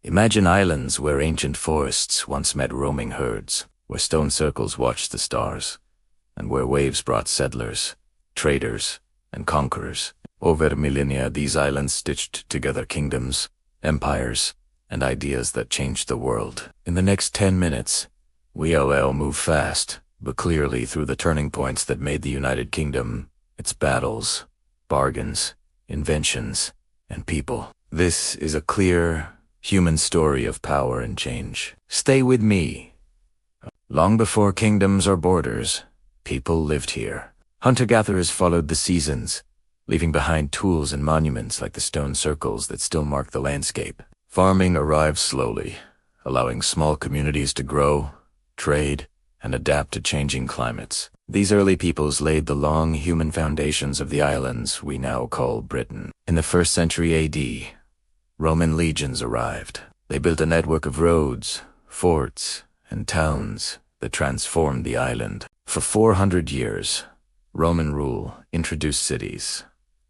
Imagine islands where ancient forests once met roaming herds, where stone circles watched the stars, and where waves brought settlers, traders, and conquerors. Over millennia, these islands stitched together kingdoms, empires, and ideas that changed the world. In the next 10 minutes, we'll move fast, but clearly through the turning points that made the United Kingdom, its battles, bargains, inventions, and people. This is a clear, human story of power and change. Stay with me. Long before kingdoms or borders, people lived here. Hunter-gatherers followed the seasons, leaving behind tools and monuments like the stone circles that still mark the landscape. Farming arrived slowly, allowing small communities to grow, trade, and adapt to changing climates. These early peoples laid the long human foundations of the islands we now call Britain. In the 1st century AD, Roman legions arrived. They built a network of roads, forts, and towns that transformed the island. For 400 years, Roman rule introduced cities,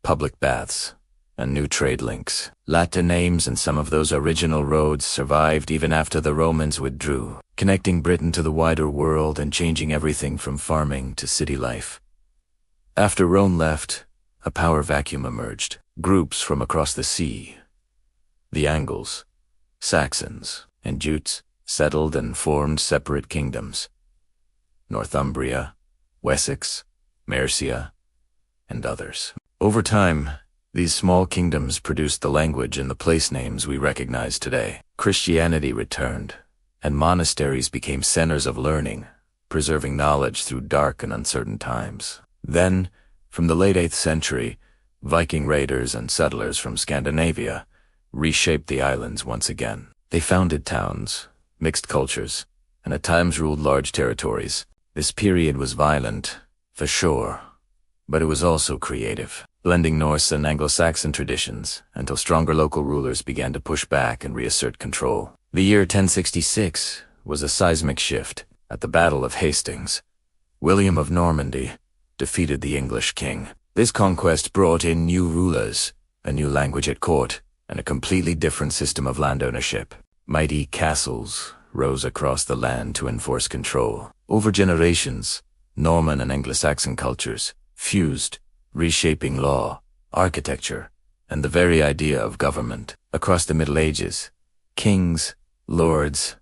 public baths, and new trade links. Latin names and some of those original roads survived even after the Romans withdrew, connecting Britain to the wider world and changing everything from farming to city life. After Rome left, a power vacuum emerged. Groups from across the sea, the Angles, Saxons, and Jutes, settled and formed separate kingdoms. Northumbria, Wessex, Mercia, and others. Over time, these small kingdoms produced the language and the place names we recognize today. Christianity returned, and monasteries became centers of learning, preserving knowledge through dark and uncertain times. Then, from the late 8th century, Viking raiders and settlers from Scandinavia reshaped the islands once again. They founded towns, mixed cultures, and at times ruled large territories. This period was violent, for sure, but it was also creative, blending Norse and Anglo-Saxon traditions until stronger local rulers began to push back and reassert control. The year 1066 was a seismic shift. At the Battle of Hastings, William of Normandy defeated the English king. This conquest brought in new rulers, a new language at court, and a completely different system of land ownership. Mighty castles rose across the land to enforce control. Over generations, Norman and Anglo-Saxon cultures fused, reshaping law, architecture, and the very idea of government. Across the Middle Ages, kings, lords,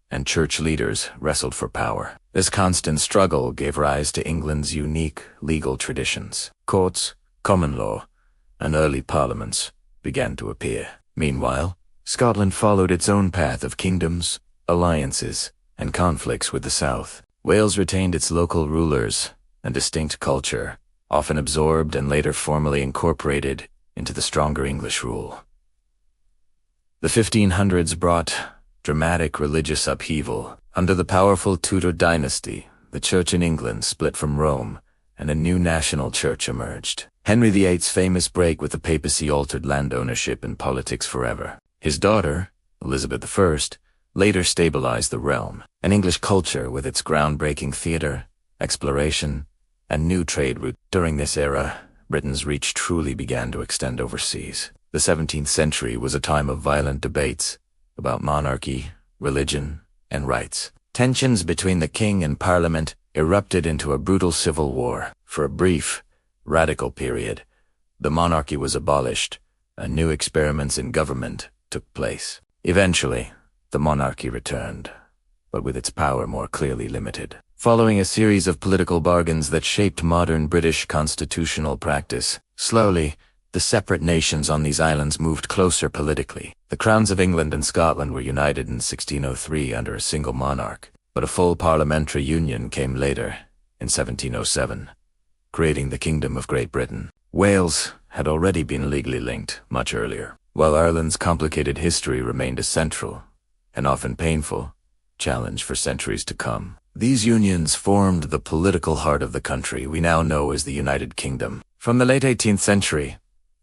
and church leaders wrestled for power. This constant struggle gave rise to England's unique legal traditions. Courts, common law, and early parliaments began to appear. Meanwhile, Scotland followed its own path of kingdoms, alliances, and conflicts with the south. Wales retained its local rulers and distinct culture, often absorbed and later formally incorporated into the stronger English rule. The 1500s brought dramatic religious upheaval. Under the powerful Tudor dynasty, the church in England split from Rome, and a new national church emerged. Henry VIII's famous break with the papacy altered land ownership and politics forever. His daughter, Elizabeth I, later stabilized the realm. An English culture with its groundbreaking theater, exploration, and new trade routes. During this era, Britain's reach truly began to extend overseas. The 17th century was a time of violent debates about monarchy, religion, and rights. Tensions between the king and parliament erupted into a brutal civil war. For a brief, radical period, the monarchy was abolished, and new experiments in government took place. Eventually, the monarchy returned, but with its power more clearly limited. Following a series of political bargains that shaped modern British constitutional practice, slowly, the separate nations on these islands moved closer politically. The crowns of England and Scotland were united in 1603 under a single monarch, but a full parliamentary union came later, in 1707, creating the Kingdom of Great Britain. Wales had already been legally linked much earlier, while Ireland's complicated history remained a central, and often painful, challenge for centuries to come. These unions formed the political heart of the country we now know as the United Kingdom. From the late 18th century,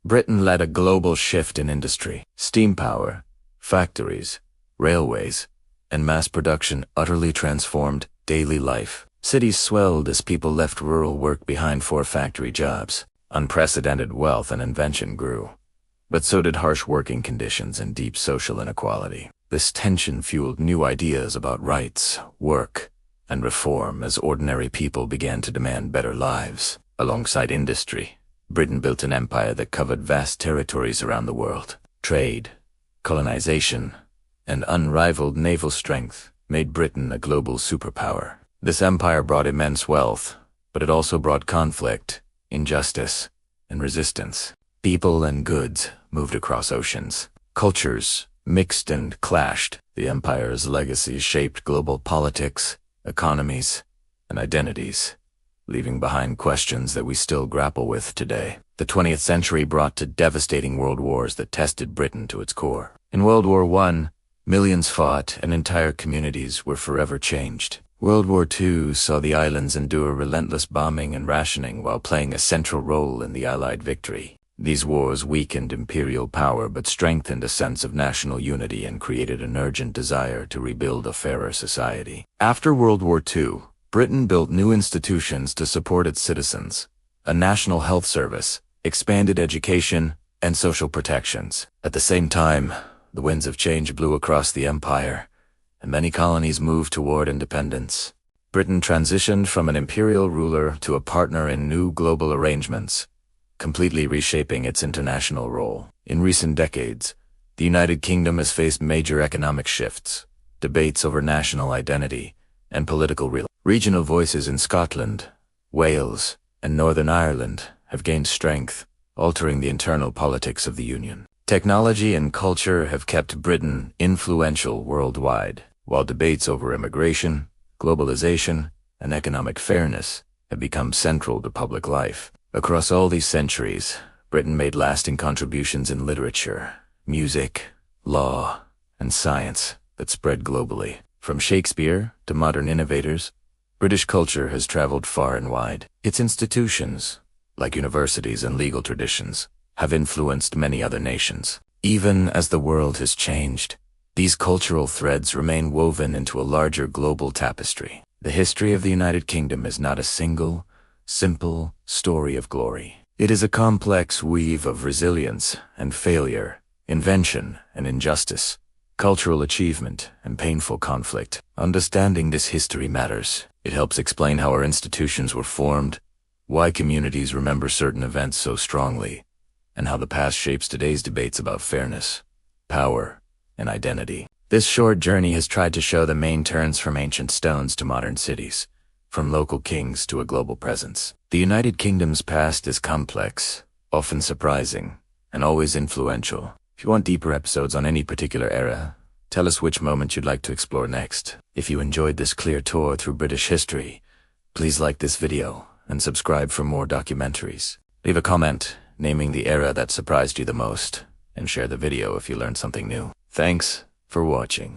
Britain led a global shift in industry. Steam power, factories, railways, and mass production utterly transformed daily life. Cities swelled as people left rural work behind for factory jobs. Unprecedented wealth and invention grew. But so did harsh working conditions and deep social inequality. This tension fueled new ideas about rights, work, and reform as ordinary people began to demand better lives. Alongside industry, Britain built an empire that covered vast territories around the world. Trade, colonization, and unrivaled naval strength made Britain a global superpower. This empire brought immense wealth, but it also brought conflict, injustice, and resistance. People and goods moved across oceans. Cultures mixed and clashed. The empire's legacy shaped global politics, economies, and identities, leaving behind questions that we still grapple with today. The 20th century brought to devastating world wars that tested Britain to its core. In World War I, millions fought and entire communities were forever changed. World War II saw the islands endure relentless bombing and rationing while playing a central role in the Allied victory. These wars weakened imperial power but strengthened a sense of national unity and created an urgent desire to rebuild a fairer society. After World War II, Britain built new institutions to support its citizens: a national health service, expanded education, and social protections. At the same time, the winds of change blew across the empire, and many colonies moved toward independence. Britain transitioned from an imperial ruler to a partner in new global arrangements, completely reshaping its international role. In recent decades, the United Kingdom has faced major economic shifts, debates over national identity, and political regional voices in Scotland, Wales, and Northern Ireland have gained strength, altering the internal politics of the Union. Technology and culture have kept Britain influential worldwide, while debates over immigration, globalization, and economic fairness have become central to public life. Across all these centuries, Britain made lasting contributions in literature, music, law, and science that spread globally. From Shakespeare to modern innovators, British culture has traveled far and wide. Its institutions, like universities and legal traditions, have influenced many other nations. Even as the world has changed, these cultural threads remain woven into a larger global tapestry. The history of the United Kingdom is not a single, simple story of glory. It is a complex weave of resilience and failure, invention and injustice, cultural achievement and painful conflict. Understanding this history matters. It helps explain how our institutions were formed, why communities remember certain events so strongly, and how the past shapes today's debates about fairness, power, and identity. This short journey has tried to show the main turns from ancient stones to modern cities, from local kings to a global presence. The United Kingdom's past is complex, often surprising, and always influential. If you want deeper episodes on any particular era, tell us which moment you'd like to explore next. If you enjoyed this clear tour through British history, please like this video and subscribe for more documentaries. Leave a comment naming the era that surprised you the most, and share the video if you learned something new. Thanks for watching.